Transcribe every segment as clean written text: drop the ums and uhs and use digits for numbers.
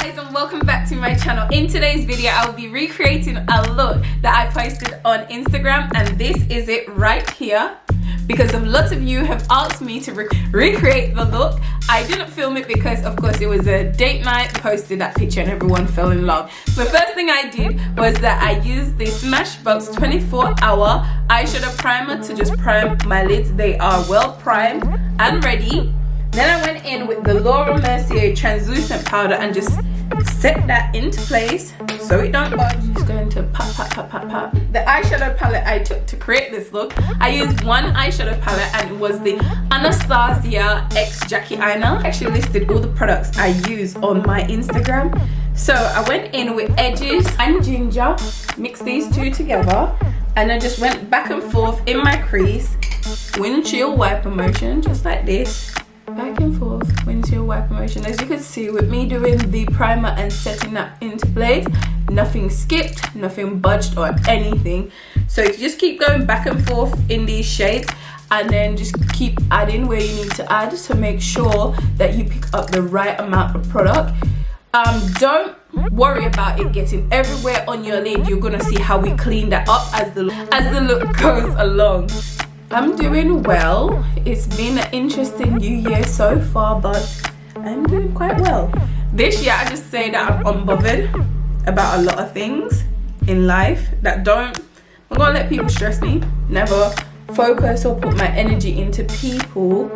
guys, and welcome back to my channel. In today's video I'll be recreating a look that I posted on Instagram, and this is it right here because lots of you have asked me to recreate the look. I didn't film it because of course it was a date night, posted that picture and everyone fell in love. The first thing I did was that I used the Smashbox 24-hour eyeshadow primer to just prime my lids. They are well primed and ready. Then I went in with the Lauramercier translucent powder and just set that into place so it don't budge. Just going to pop, pop, pop, pop, pop. The eyeshadow palette I took to create this look, I used one eyeshadow palette and it was the Anastasia X Jackie eyeliner. I actually listed all the products I use on my Instagram. So I went in with edges and ginger, mixed these two together, and I just went back and forth in my crease, windshield wiper motion, just like this. Back and forth, windshield wiper motion. As you can see, with me doing the primer and setting that into place, nothing skipped, nothing budged or anything. So you just keep going back and forth in these shades and then just keep adding where you need to add to make sure that you pick up the right amount of product. Don't worry about it getting everywhere on your lid. You're gonna see how we clean that up as the look goes along. I'm doing well. It's been an interesting new year so far, but I'm doing quite well. This year I just say that I'm unbothered about a lot of things in life that I'm gonna let people stress me. Never focus or put my energy into people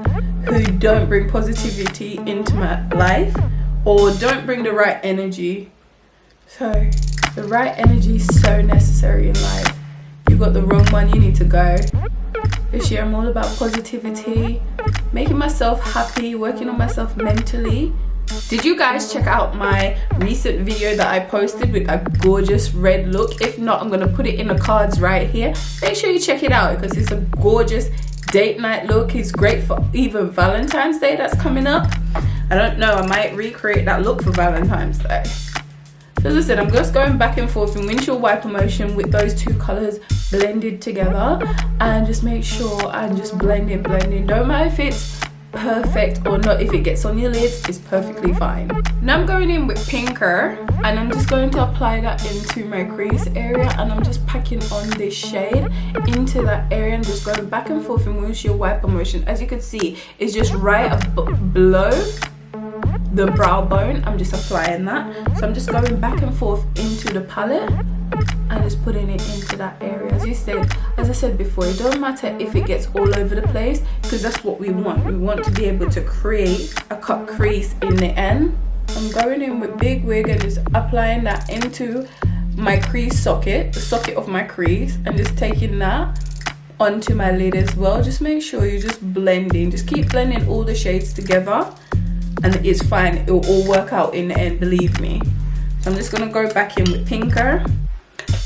who don't bring positivity into my life or don't bring the right energy. So the right energy is so necessary in life. You've got the wrong one, you need to go. This year I'm all about positivity, making myself happy, working on myself mentally. Did you guys check out my recent video that I posted with a gorgeous red look? If not, I'm going to put it in the cards right here. Make sure you check it out because it's a gorgeous date night look. It's great for even Valentine's Day that's coming up. I don't know, I might recreate that look for Valentine's Day. As I said, I'm just going back and forth in windshield wiper motion with those two colors blended together, and just make sure I'm just blending. Don't matter if it's perfect or not, if it gets on your lids, it's perfectly fine. Now I'm going in with ST'Barths and I'm just going to apply that into my crease area, and I'm just packing on this shade into that area and just going back and forth in windshield wiper motion. As you can see, it's just right below the brow bone. I'm just applying that, so I'm just going back and forth into the palette and just putting it into that area. As I said before, it don't matter if it gets all over the place because that's what we want. We want to be able to create a cut crease in the end. I'm going in with Big Wig and just applying that into my crease socket, the socket of my crease, and just taking that onto my lid as well. Just make sure you're just blending, just keep blending all the shades together and it's fine, it will all work out in the end, believe me. So I'm just going to go back in with ST'Barths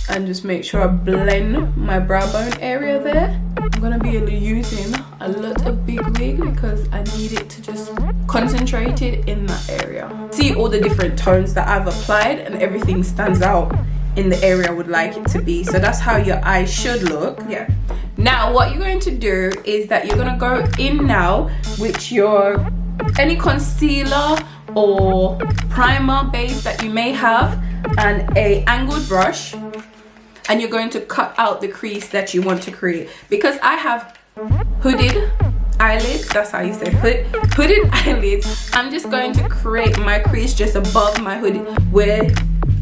and just make sure I blend my brow bone area there. I'm going to be using a lot of Big Wig because I need it to just concentrate it in that area. See all the different tones that I've applied and everything stands out in the area I would like it to be. So that's how your eyes should look. Yeah. Now what you're going to do is that you're going to go in now with your any concealer or primer base that you may have and a angled brush, and you're going to cut out the crease that you want to create. Because I have hooded eyelids, that's how you say hooded eyelids, I'm just going to create my crease just above my hood where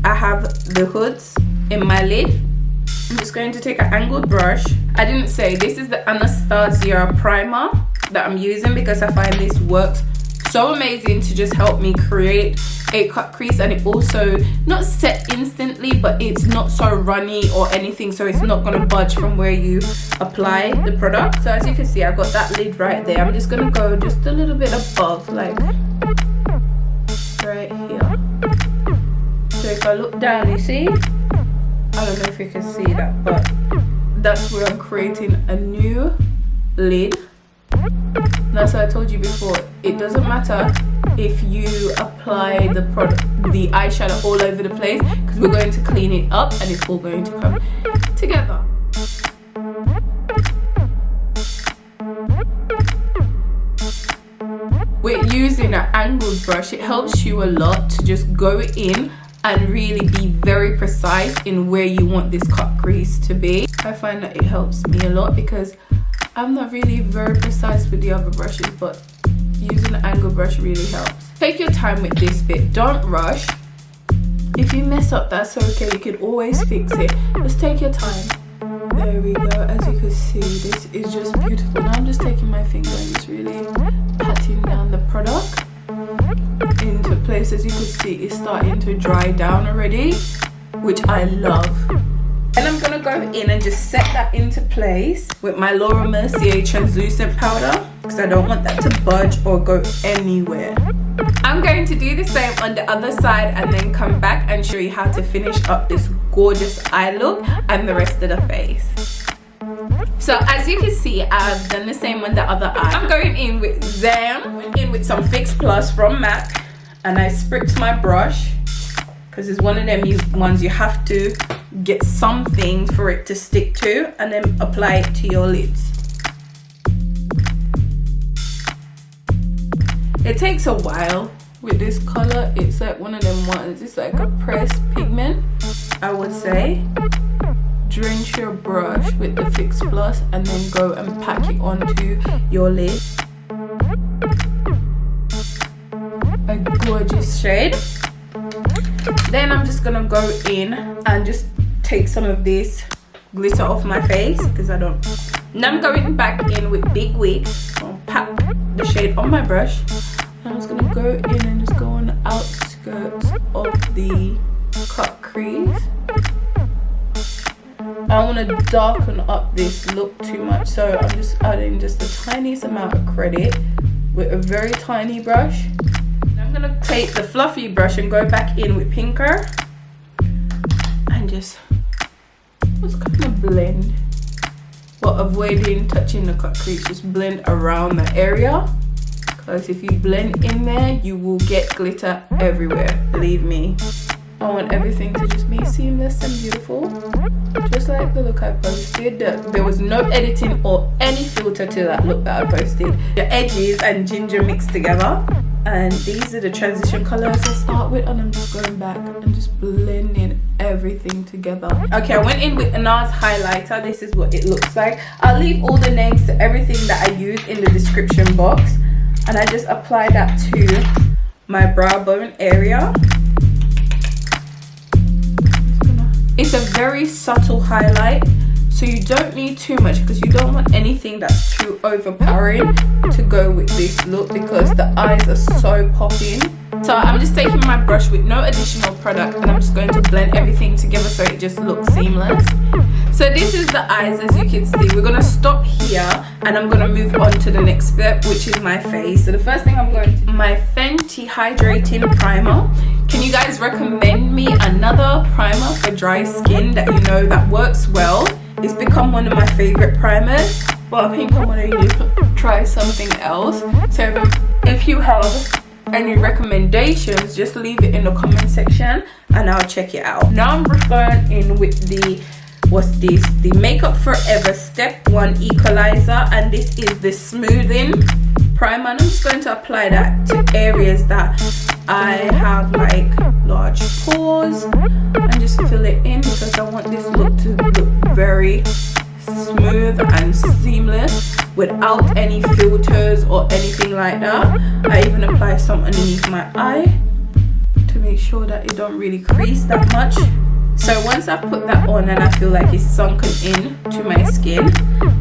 I have the hoods in my lid. I'm just going to take an angled brush. I didn't say this is the Anastasia primer that I'm using because I find this works so amazing to just help me create a cut crease, and it also not set instantly, but it's not so runny or anything, so it's not going to budge from where you apply the product. So as you can see, I've got that lid right there. I'm just going to go just a little bit above, like right here. So if I look down, you see, I don't know if you can see that, but that's where I'm creating a new lid. That's what I told you before, it doesn't matter if you apply the eyeshadow all over the place because we're going to clean it up and it's all going to come together. We're using an angled brush, it helps you a lot to just go in and really be very precise in where you want this cut crease to be. I find that it helps me a lot because I'm not really very precise with the other brushes, but using an angled brush really helps. Take your time with this bit, don't rush. If you mess up, that's okay, you can always fix it. Just take your time. There we go. As you can see, this is just beautiful. Now I'm just taking my finger and just really patting down the product into place. As you can see, it's starting to dry down already, which I love. And I'm gonna go in and just set that into place with my Lauramercier translucent powder because I don't want that to budge or go anywhere. I'm going to do the same on the other side and then come back and show you how to finish up this gorgeous eye look and the rest of the face. So as you can see, I've done the same on the other eye. I'm going in with Zamn, went in with some Fix Plus from MAC, and I spritzed my brush because it's one of them ones you have to get something for it to stick to, and then apply it to your lids. It takes a while with this color. It's like one of them ones, it's like a pressed pigment, I would say. Drench your brush with the Fix Plus and then go and pack it onto your lid. A gorgeous shade. Then I'm just gonna go in and just take some of this glitter off my face because I don't. Now I'm going back in with Big Wig. I'll pack the shade on my brush. I'm just gonna go in and just go on the outskirts of the cut crease. I want to darken up this look too much, so I'm just adding just the tiniest amount of credit with a very tiny brush. I'm gonna take the fluffy brush and go back in with Pinker and just kind of blend, but avoiding touching the cut crease. Just blend around the area, because if you blend in there you will get glitter everywhere, believe me. I want everything to just be seamless and beautiful, just like the look I posted. There was no editing or any filter to that look that I posted. The edges and ginger mixed together, and these are the transition colors I start with, and I'm just going back and just blending everything together. Okay, I went in with a Nars highlighter. This is what it looks like. I'll leave all the names to everything that I use in the description box, and I just apply that to my brow bone area. It's a very subtle highlight, so you don't need too much because you don't want anything that's too overpowering to go with this look because the eyes are so popping. So I'm just taking my brush with no additional product and I'm just going to blend everything together so it just looks seamless. So this is the eyes, as you can see. We're going to stop here and I'm going to move on to the next step, which is my face. So the first thing I'm going to, my Fenty Hydrating Primer. Can you guys recommend me another primer for dry skin that you know that works well? It's become one of my favorite primers, but I think I'm going to try something else. So if you have any recommendations, just leave it in the comment section and I'll check it out. Now I'm going in with the, what's this? The Makeup Forever Step 1 Equalizer, and this is the smoothing primer, and I'm just going to apply that to areas that I have like large pores and just fill it in because I want this look to look very smooth and seamless without any filters or anything like that. I even apply some underneath my eye to make sure that it don't really crease that much. So once I put that on and I feel like it's sunken in to my skin,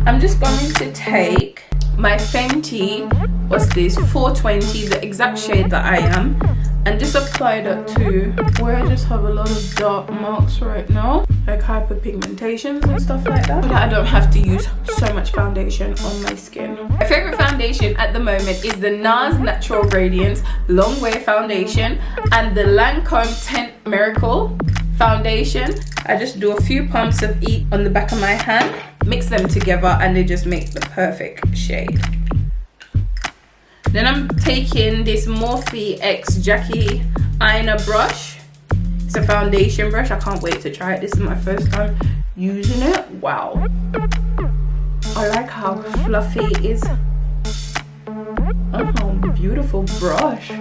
I'm just going to take my Fenty, what's this, 420, the exact shade that I am, and just apply that to where I just have a lot of dark marks right now, like hyperpigmentations and stuff like that, but I don't have to use so much foundation on my skin. My favorite foundation at the moment is the Nars Natural Radiance Longwear Foundation and the Lancome Teint Miracle Foundation. I just do a few pumps of each on the back of my hand, mix them together, and they just make the perfect shade. Then I'm taking this Morphe X Jackie eyeliner brush. It's a foundation brush. I can't wait to try it. This is my first time using it. Wow. I like how fluffy it is. Oh, beautiful brush.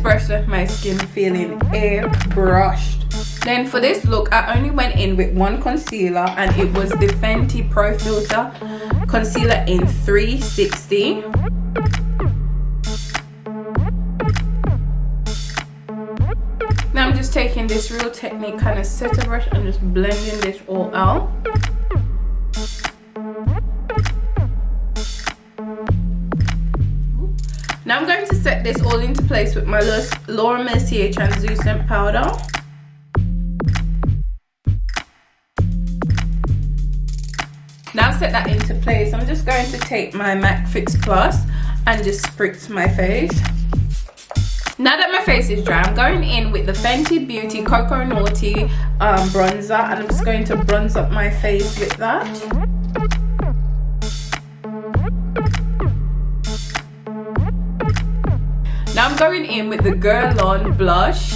brush left my skin feeling airbrushed. Then for this look, I only went in with one concealer, and it was the Fenty Pro Filter Concealer in 360. Now I'm just taking this Real Technique kind of setter brush and just blending this all out. Now I'm going to set this all into place with my Lauramercier translucent powder. Now I've set that into place, I'm just going to take my MAC Fix Plus and just spritz my face. Now that my face is dry, I'm going in with the Fentybeauty Coco Naughty bronzer, and I'm just going to bronze up my face with that. Now I'm going in with the Guerlain blush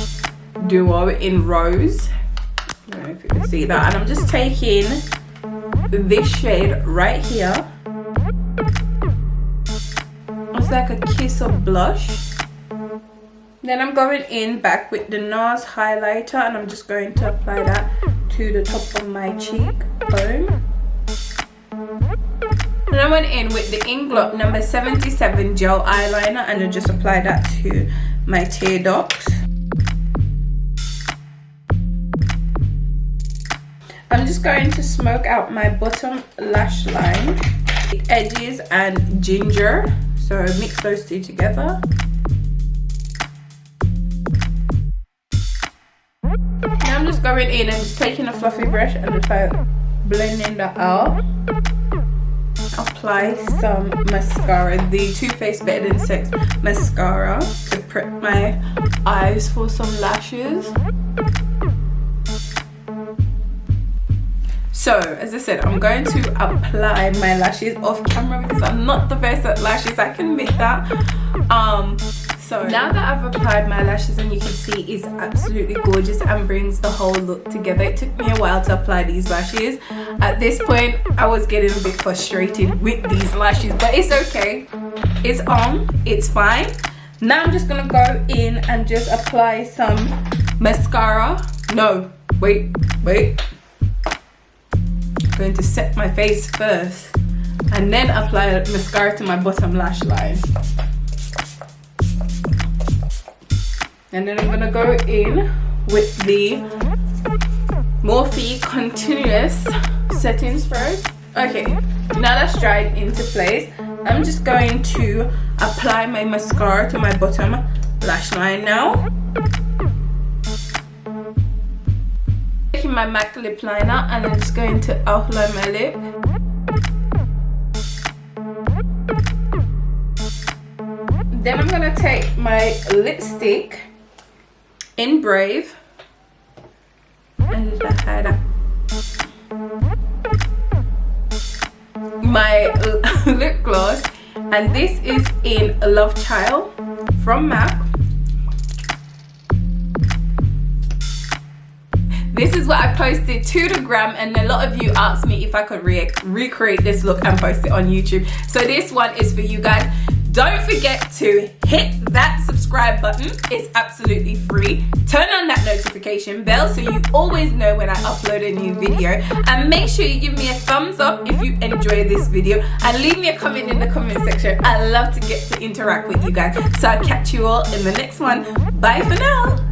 duo in Rose. I don't know if you can see that. And I'm just taking this shade right here. It's like a kiss of blush. Then I'm going in back with the Nars highlighter, and I'm just going to apply that to the top of my cheekbone. And I went in with the Inglot number 77 gel eyeliner, and I just applied that to my tear ducts. I'm just going to smoke out my bottom lash line with edges and ginger, so mix those two together. Now I'm just going in and just taking a fluffy brush and just like blending that out. Apply some mascara, the Toofaced Better Sex mascara, to prep my eyes for some lashes. So as I said, I'm going to apply my lashes off camera because I'm not the best at lashes, I can admit that. So now that I've applied my lashes, and you can see it's absolutely gorgeous and brings the whole look together. It took me a while to apply these lashes. At this point I was getting a bit frustrated with these lashes, but it's okay, it's on, it's fine. Now I'm just gonna go in and just apply some mascara. No, wait, I'm going to set my face first and then apply mascara to my bottom lash line. And then I'm gonna go in with the Morphe Continuous Setting Spray. Okay, now that's dried into place, I'm just going to apply my mascara to my bottom lash line now. Taking my MAC lip liner, and I'm just going to outline my lip. Then I'm gonna take my lipstick in Brave and just hide up my lip gloss, and this is in Love Child from MAC. This is what I posted to the gram, and a lot of you asked me if I could recreate this look and post it on YouTube. So this one is for you guys. Don't forget to hit that subscribe button, it's absolutely free. Turn on that notification bell so you always know when I upload a new video, and make sure you give me a thumbs up if you enjoy this video, and leave me a comment in the comment section. I love to get to interact with you guys. So I'll catch you all in the next one. Bye for now.